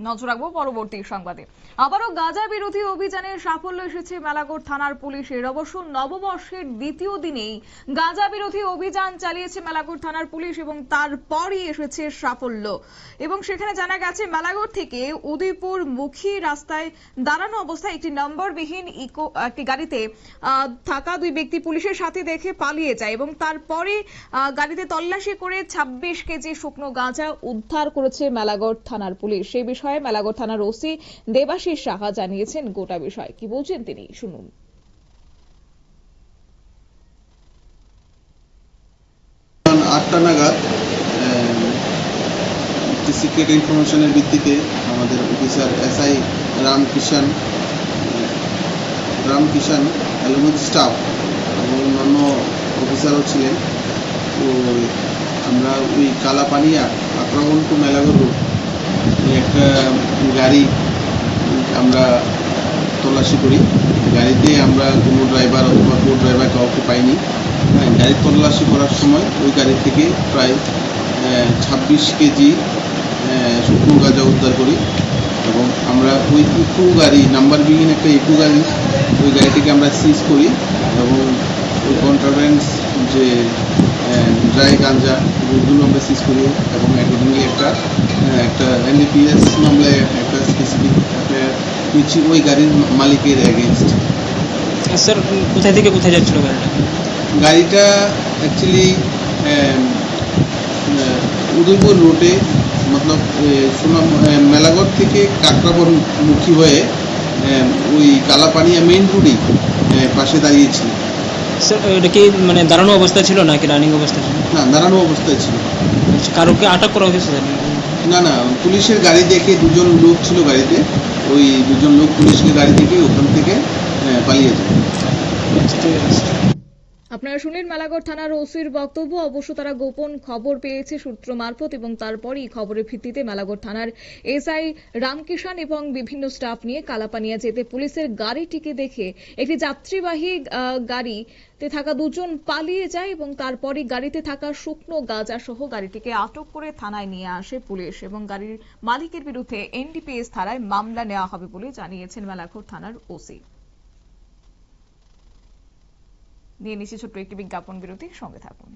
নজর রাখবো পরবর্তী সংবাদে। আবারও গাঁজা বিরোধী অভিযানের সাফল্য এসেছে মেলাঘর থানার পুলিশের। অবশ্য নববর্ষের দ্বিতীয় দিনেই গাঁজা বিরোধী অভিযান চালিয়েছে মেলাঘর থানার পুলিশ এবং তারপরই এসেছে সাফল্য। এবং সেখানে জানা গেছে মেলাঘর থেকে উদয়পুর মুখী রাস্তায় দাঁড়ানো অবস্থায় একটি নম্বরবিহীন একটি গাড়িতে থাকা দুই ব্যক্তি পুলিশের সাথে দেখে পালিয়ে যায় এবং তারপরে গাড়িতে তল্লাশি করে 26 কেজি শুকনো গাঁজা উদ্ধার করেছে মেলাঘর থানার পুলিশ। সেই বিষয়ে মেলাঘর থানার ওসি দেবাশিস সাহা জানিয়েছেন গোটা বিষয়। কি বলছেন তিনি, শুনুন। 8টা নাগাদ সিক্রেট ইনফরমেশনের ভিত্তিতে আমাদের অফিসার এসআই রামকিষান এলমুদ স্টাফ এবং অন্যান্য অফিসারও ছিলেন। তো আমরা ওই কালাপানিয়া আক্রমণ টু মেলাঘর রোড একটা গাড়ি আমরা তল্লাশি করি। গাড়িতে আমরা কোনো ড্রাইভার অথবা কো ড্রাইভার কাউকে পাইনি। গাড়ি তল্লাশি করার সময় ওই গাড়ি থেকে প্রায় 26 কেজি শুকনো গাঁজা উদ্ধার করি এবং আমরা ওই ইকো গাড়ি নাম্বারবিহীন একটা ইকো গাড়ি ওই গাড়িটিকে আমরা সিজ করি এবং ওই কন্ট্রাব্যান্ডস যে ড্রাই গাঁজা ওগুলো আমরা সিজ করি এবং অ্যাকর্ডিংলি একটা NDPS মামলায় একটা স্পেসিফিক নিচ্ছি ওই গাড়ির মালিকের এগেনস্ট। স্যার কোথায় থেকে কোথায় যাচ্ছিল গাড়িটা অ্যাকচুয়ালি উদয়পুর রুটে মতলব মেলাঘর থেকে কাকরাবন মুখী হয়ে ওই কালাপানিয়া মেইন রোডেই পাশে দাঁড়িয়েছিল। স্যার এটা কি মানে দাঁড়ানো অবস্থায় ছিল নাকি রানিং অবস্থায় ছিল? না, দাঁড়ানো অবস্থায় ছিল। কারোকে আটক করা হয়েছে? না, পুলিশের গাড়ি দেখে দুজন লোক ছিল গাড়িতে, ওই দুজন লোক পুলিশের গাড়ি থেকে ওখান থেকে পালিয়ে যায়। আপনারা শুনলেন মেলাঘর থানার ওসির বক্তব্য। অবশ্য তারা গোপন খবর পেয়েছে সূত্র মারফত এবং তারপরই খবরের ভিত্তিতে মেলাঘর থানার এসআই রামকিষান এবং বিভিন্ন স্টাফ নিয়ে কালাপানিয়া যেতে পুলিশের গাড়িটিকে দেখে একটি যাত্রীবাহী গাড়িতে থাকা দুজন পালিয়ে যায় এবং তারপরই গাড়িতে থাকা শুকনো গাঁজা সহ গাড়িটিকে আটক করে থানায় নিয়ে আসে পুলিশ এবং গাড়ির মালিকের বিরুদ্ধে NDPS ধারায় মামলা নেওয়া হবে বলে জানিয়েছেন মেলাঘর থানার ওসি। নিয়ে নিচ্ছি ছোট্ট একটি বিজ্ঞাপন বিরতি, সঙ্গে থাকুন।